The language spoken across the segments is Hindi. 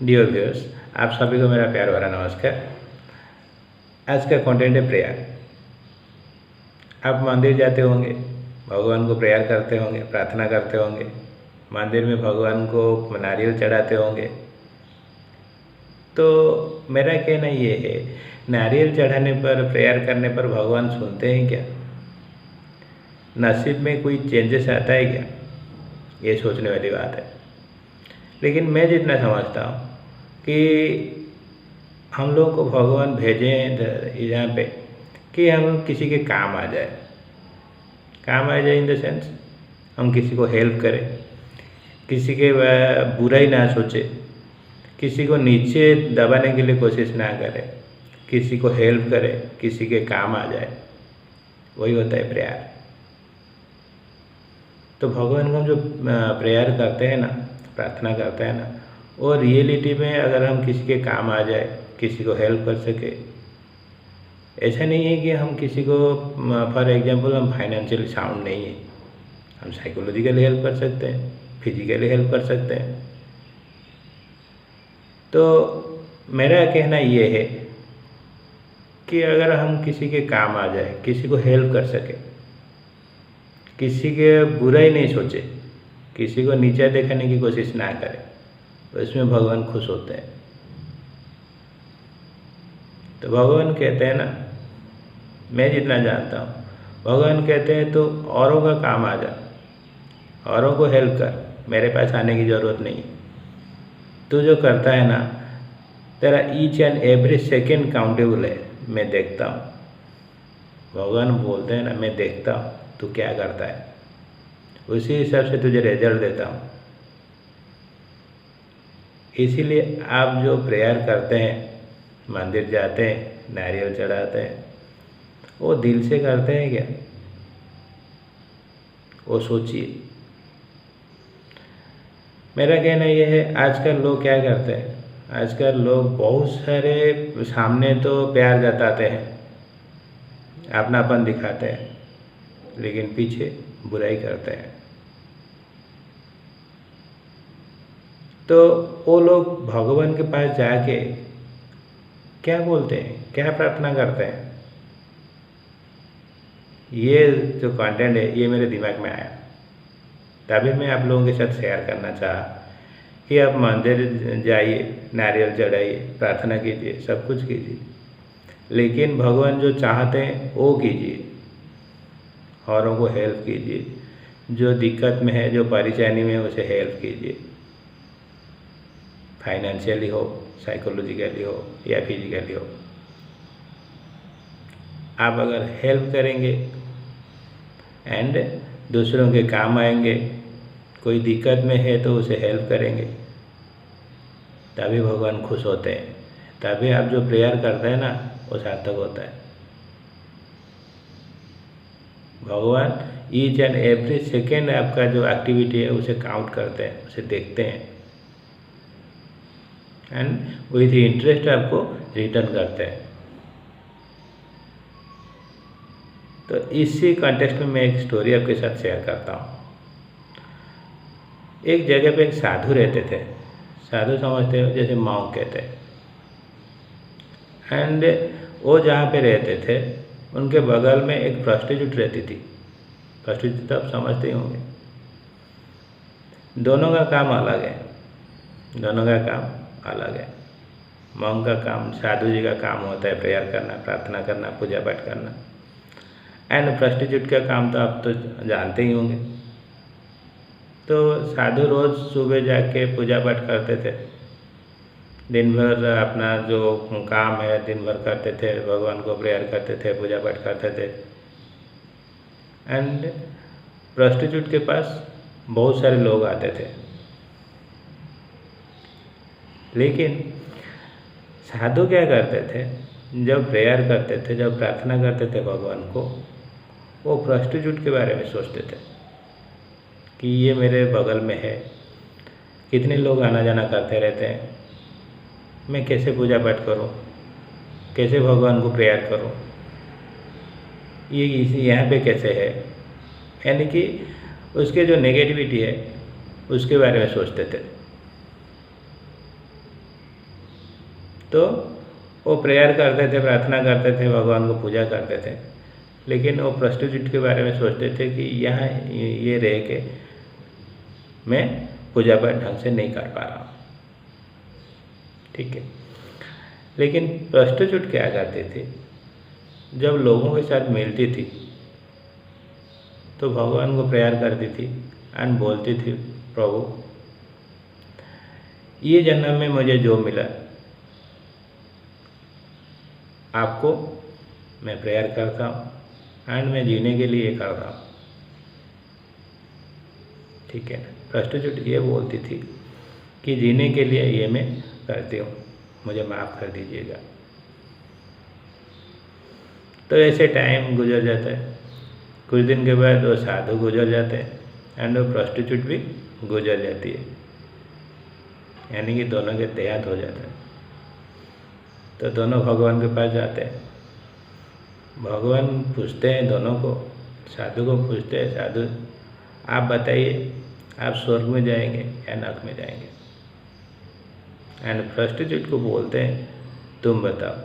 डियर व्यूअर्स, आप सभी को मेरा प्यार भरा नमस्कार। आज का कंटेंट है प्रेयर। आप मंदिर जाते होंगे, भगवान को प्रेयर करते होंगे, प्रार्थना करते होंगे, मंदिर में भगवान को नारियल चढ़ाते होंगे। तो मेरा कहना ये है, नारियल चढ़ाने पर, प्रेयर करने पर भगवान सुनते हैं क्या? नसीब में कोई चेंजेस आता है क्या? ये सोचने वाली बात है। लेकिन मैं जितना समझता हूँ कि हम लोगों को भगवान भेजे हैं यहाँ पे कि हम किसी के काम आ जाए। काम आ जाए इन द सेंस, हम किसी को हेल्प करें, किसी के बुराई ना सोचे, किसी को नीचे दबाने के लिए कोशिश ना करें, किसी को हेल्प करें, किसी के काम आ जाए। वही होता है प्रेयर। तो भगवान को हम जो प्रेयर करते हैं ना, प्रार्थना करते हैं ना, वो रियलिटी में अगर हम किसी के काम आ जाए, किसी को हेल्प कर सके। ऐसा नहीं है कि हम किसी को, फॉर एग्जांपल, हम फाइनेंशियली साउंड नहीं है, हम साइकोलॉजिकली हेल्प कर सकते हैं, फिजिकली हेल्प कर सकते हैं। तो मेरा कहना ये है कि अगर हम किसी के काम आ जाए, किसी को हेल्प कर सके, किसी के बुराई नहीं सोचे, किसी को नीचा दिखाने की कोशिश ना करें, तो इसमें भगवान खुश होते हैं। तो भगवान कहते हैं ना, मैं जितना जानता हूँ, भगवान कहते हैं तो औरों का काम आ जा, औरों को हेल्प कर, मेरे पास आने की ज़रूरत नहीं। तू जो करता है ना, तेरा each and every second countable है, मैं देखता हूँ। भगवान बोलते हैं ना, मैं देखता हूँ तू क्या करता है, उसी हिसाब से तुझे रिजल्ट देता हूँ। इसीलिए आप जो प्रेयर करते हैं, मंदिर जाते हैं, नारियल चढ़ाते हैं, वो दिल से करते हैं क्या? वो सोचिए। मेरा कहना यह है, आजकल लोग क्या करते हैं, आजकल लोग बहुत सारे सामने तो प्यार जताते हैं, अपनापन दिखाते हैं, लेकिन पीछे बुराई करते हैं। तो वो लोग भगवान के पास जाके क्या बोलते हैं, क्या प्रार्थना करते हैं? ये जो कंटेंट है, ये मेरे दिमाग में आया, तभी मैं आप लोगों के साथ शेयर करना चाहा कि आप मंदिर जाइए, नारियल चढ़ाइए, प्रार्थना कीजिए, सब कुछ कीजिए, लेकिन भगवान जो चाहते हैं वो कीजिए। औरों को हेल्प कीजिए, जो दिक्कत में है, जो परेशानी में है, उसे हेल्प कीजिए। फाइनेंशियली हो, साइकोलॉजिकली हो या फिजिकली हो। आप अगर हेल्प करेंगे एंड दूसरों के काम आएंगे, कोई दिक्कत में है तो उसे हेल्प करेंगे, तभी भगवान खुश होते हैं, तभी आप जो प्रेयर करते हैं ना, वो सार्थक होता है। भगवान ईच एंड एवरी सेकेंड आपका जो एक्टिविटी है उसे काउंट करते हैं, उसे देखते हैं एंड विथ इंटरेस्ट आपको रिटर्न करते हैं। तो इसी कॉन्टेक्स्ट में मैं एक स्टोरी आपके साथ शेयर करता हूँ। एक जगह पे एक साधु रहते थे। साधु समझते हो, जैसे मॉन्क कहते हैं। एंड वो जहाँ पे रहते थे, उनके बगल में एक प्रोस्टिट्यूट रहती थी। प्रोस्टिट्यूट तो आप समझते ही होंगे। दोनों का काम अलग है, दोनों का काम अलग है। मॉन्क का काम, साधु जी का काम होता है प्रेयर करना, प्रार्थना करना, पूजा पाठ करना। एंड प्रोस्टिट्यूट का काम तो आप तो जानते ही होंगे। तो साधु रोज़ सुबह जाके पूजा पाठ करते थे, दिन भर अपना जो काम है दिन भर करते थे, भगवान को प्रेयर करते थे, पूजा पाठ करते थे। एंड प्रोस्टिट्यूट के पास बहुत सारे लोग आते थे, लेकिन साधु क्या करते थे, जब प्रेयर करते थे, जब प्रार्थना करते थे भगवान को, वो प्रोस्टिट्यूट के बारे में सोचते थे कि ये मेरे बगल में है, कितने लोग आना जाना करते रहते हैं, मैं कैसे पूजा पाठ करूं, कैसे भगवान को प्रेयर करूं, ये इसी यहाँ पे कैसे है। यानी कि उसके जो नेगेटिविटी है उसके बारे में सोचते थे। तो वो प्रेयर करते थे, प्रार्थना करते थे, भगवान को पूजा करते थे, लेकिन वो प्रोस्टिट्यूट के बारे में सोचते थे कि यहाँ ये रह के मैं पूजा पाठ ढंग से नहीं कर पा रहा हूँ। ठीक है, लेकिन प्रोस्टिट्यूट क्या करती थी, जब लोगों के साथ मिलती थी तो भगवान को प्रेयर करती थी एंड बोलती थी, प्रभु ये जन्म में मुझे जो मिला आपको मैं प्रेयर करता हूँ एंड मैं जीने के लिए करता हूँ। ठीक है ना, प्रोस्टिट्यूट ये बोलती थी कि जीने के लिए ये मैं करती हूँ, मुझे माफ़ कर दीजिएगा। तो ऐसे टाइम गुजर जाता है, कुछ दिन के बाद वो साधु गुजर जाते हैं एंड वो प्रोस्टिट्यूट भी गुजर जाती है, यानी कि दोनों के देहांत हो जाता है। तो दोनों भगवान के पास जाते हैं, भगवान पूछते हैं दोनों को, साधु को पूछते हैं, साधु आप बताइए आप स्वर्ग में जाएंगे या नरक में जाएंगे। एंड प्रोस्टिट्यूट को बोलते हैं तुम बताओ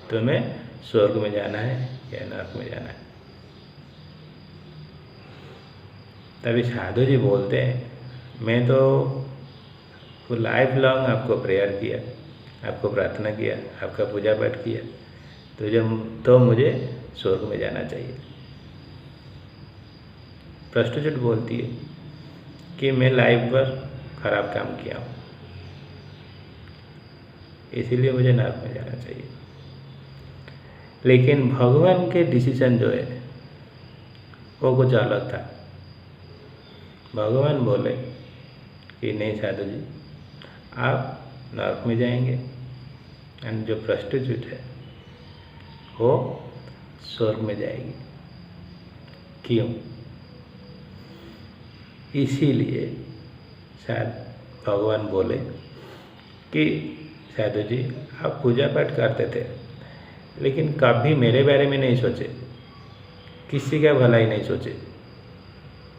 तुम्हें स्वर्ग में जाना है या नरक में जाना है। तभी साधु जी बोलते हैं मैं तो लाइफ लॉन्ग आपको प्रेयर किया, आपको प्रार्थना किया, आपका पूजा पाठ किया, तो मुझे स्वर्ग में जाना चाहिए। प्रोस्टिट्यूट बोलती है कि मैं लाइफ पर खराब काम किया हूँ, इसीलिए मुझे नरक में जाना चाहिए। लेकिन भगवान के डिसीजन जो है वो कुछ अलग था। भगवान बोले कि नहीं साधु जी आप नरक में जाएंगे एंड जो प्रोस्टिट्यूट है वो स्वर्ग में जाएगी। क्यों? इसीलिए शायद भगवान बोले कि साधु जी आप पूजा पाठ करते थे लेकिन कभी मेरे बारे में नहीं सोचे, किसी का भलाई नहीं सोचे,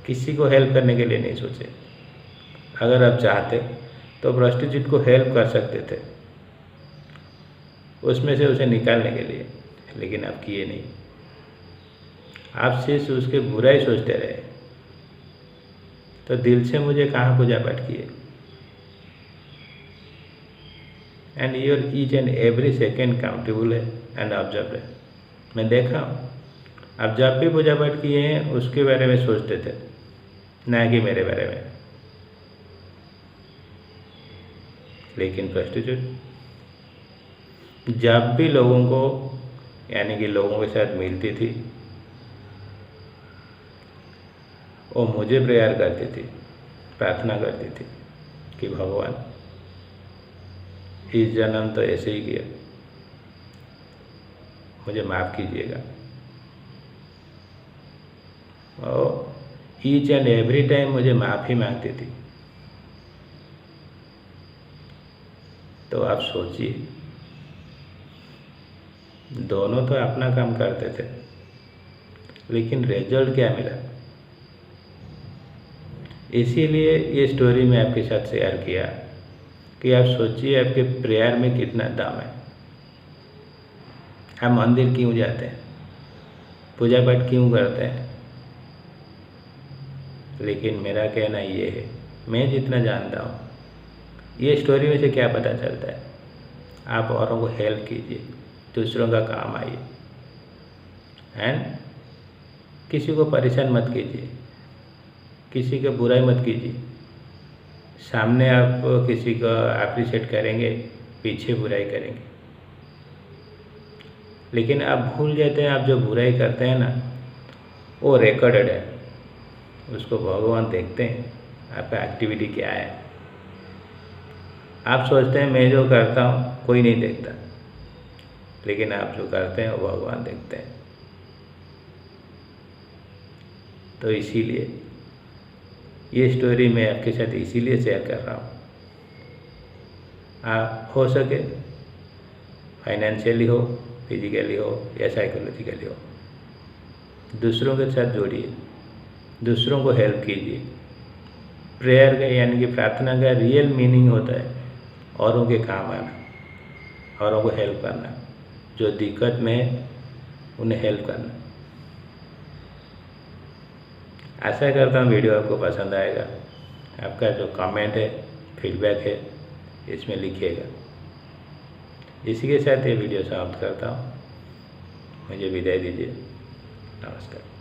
किसी को हेल्प करने के लिए नहीं सोचे। अगर आप चाहते तो प्रोस्टिट्यूट को हेल्प कर सकते थे उसमें से उसे निकालने के लिए, लेकिन आप किए नहीं। आप सिर्फ उसके बुरा ही सोचते रहे, तो दिल से मुझे कहाँ पूजा पाठ किए। And your each and every second countable है एंड ऑब्जर्व है। मैं देखा हूँ आप जब भी पूजा पाठ किए हैं उसके बारे में सोचते थे, ना कि मेरे बारे में। लेकिन प्रोस्टिट्यूट जब भी लोगों को यानी कि लोगों के साथ मिलती थी वो मुझे प्रेयर करती थी, प्रार्थना करती थी कि भगवान इस जन्म तो ऐसे ही किया, मुझे माफ़ कीजिएगा। और ईच एंड एवरी टाइम मुझे माफ़ी मांगती थी। तो आप सोचिए, दोनों तो अपना काम करते थे लेकिन रिजल्ट क्या मिला। इसीलिए ये स्टोरी मैं आपके साथ शेयर किया कि आप सोचिए आपके प्रेयर में कितना दम है। आप मंदिर क्यों जाते हैं, पूजा पाठ क्यों करते हैं। लेकिन मेरा कहना ये है, मैं जितना जानता हूँ ये स्टोरी में से क्या पता चलता है, आप औरों को हेल्प कीजिए, दूसरों का काम आइए एंड किसी को परेशान मत कीजिए, किसी का बुराई मत कीजिए। सामने आप किसी को अप्रिशिएट करेंगे, पीछे बुराई करेंगे। लेकिन आप भूल जाते हैं आप जो बुराई करते हैं ना वो रिकॉर्डेड है, उसको भगवान देखते हैं आपका एक्टिविटी क्या है। आप सोचते हैं मैं जो करता हूँ कोई नहीं देखता, लेकिन आप जो करते हैं वो भगवान देखते हैं। तो इसीलिए ये स्टोरी मैं आपके साथ इसीलिए शेयर कर रहा हूँ। आप हो सके फाइनेंशियली हो, फिजिकली हो या साइकोलॉजिकली हो, दूसरों के साथ जोड़िए, दूसरों को हेल्प कीजिए। प्रेयर का यानी कि प्रार्थना का रियल मीनिंग होता है औरों के काम आना, औरों को हेल्प करना, जो दिक्कत में है उन्हें हेल्प करना। आशा करता हूँ वीडियो आपको पसंद आएगा। आपका जो कमेंट है, फीडबैक है, इसमें लिखिएगा। इसी के साथ ये वीडियो समाप्त करता हूँ। मुझे विदाई दीजिए। नमस्कार।